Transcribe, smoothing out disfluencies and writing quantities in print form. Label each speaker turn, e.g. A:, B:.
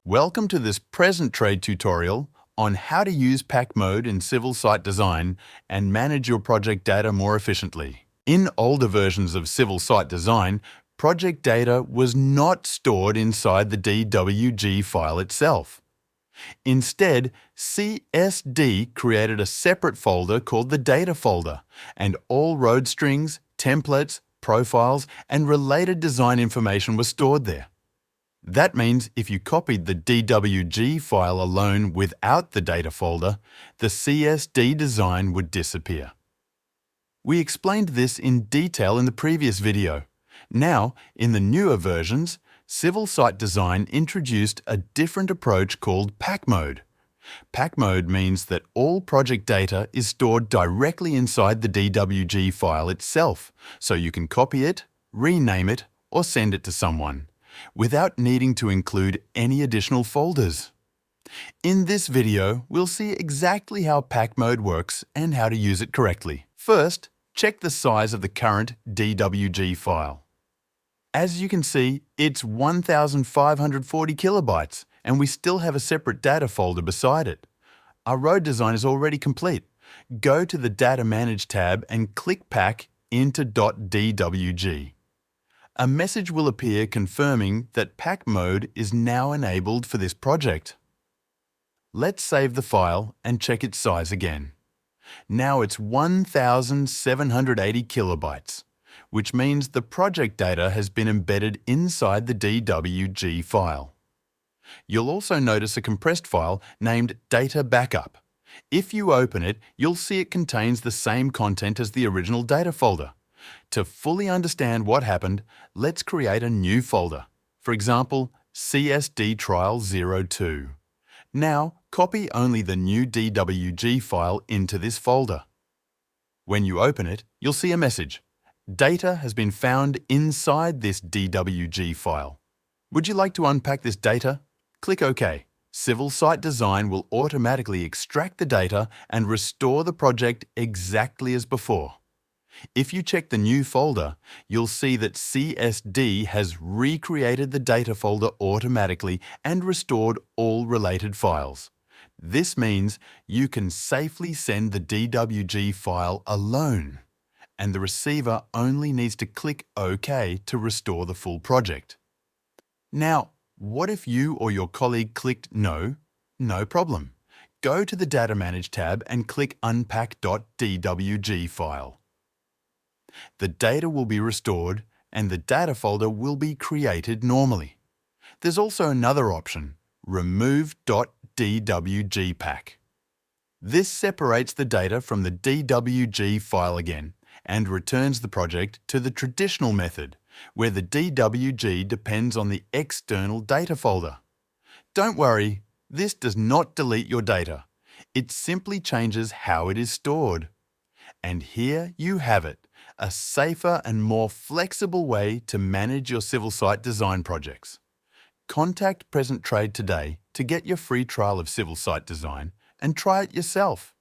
A: Welcome to this present trade tutorial on how to use Pack Mode in Civil Site Design and manage your project data more efficiently. In older versions of Civil Site Design, project data was not stored inside the DWG file itself. Instead, CSD created a separate folder called the Data folder, and all road strings, templates, profiles, and related design information was stored there. That means if you copied the DWG file alone without the data folder, the CSD design would disappear. We explained this in detail in the previous video. Now, in the newer versions, Civil Site Design introduced a different approach called Pack Mode. Pack Mode means that all project data is stored directly inside the DWG file itself, so you can copy it, rename it, or send it to someone, without needing to include any additional folders. In this video, we'll see exactly how Pack Mode works and how to use it correctly. First, check the size of the current DWG file. As you can see, it's 1,540 kilobytes, and we still have a separate data folder beside it. Our road design is already complete. Go to the Data Manage tab and click Pack into .dwg. A message will appear confirming that Pack Mode is now enabled for this project. Let's save the file and check its size again. Now it's 1,780 kilobytes, which means the project data has been embedded inside the DWG file. You'll also notice a compressed file named Data Backup. If you open it, you'll see it contains the same content as the original data folder. To fully understand what happened, let's create a new folder. For example, CSD Trial 02. Now, copy only the new DWG file into this folder. When you open it, you'll see a message. Data has been found inside this DWG file. Would you like to unpack this data? Click OK. Civil Site Design will automatically extract the data and restore the project exactly as before. If you check the new folder, you'll see that CSD has recreated the data folder automatically and restored all related files. This means you can safely send the DWG file alone, and the receiver only needs to click OK to restore the full project. Now, what if you or your colleague clicked No? No problem. Go to the Data Manage tab and click Unpack.dwg file. The data will be restored and the data folder will be created normally. There's also another option, Remove.dwg pack. This separates the data from the DWG file again and returns the project to the traditional method, where the DWG depends on the external data folder. Don't worry, this does not delete your data. It simply changes how it is stored. And here you have it, a safer and more flexible way to manage your civil site design projects. Contact Present Trade today to get your free trial of Civil Site Design and try it yourself.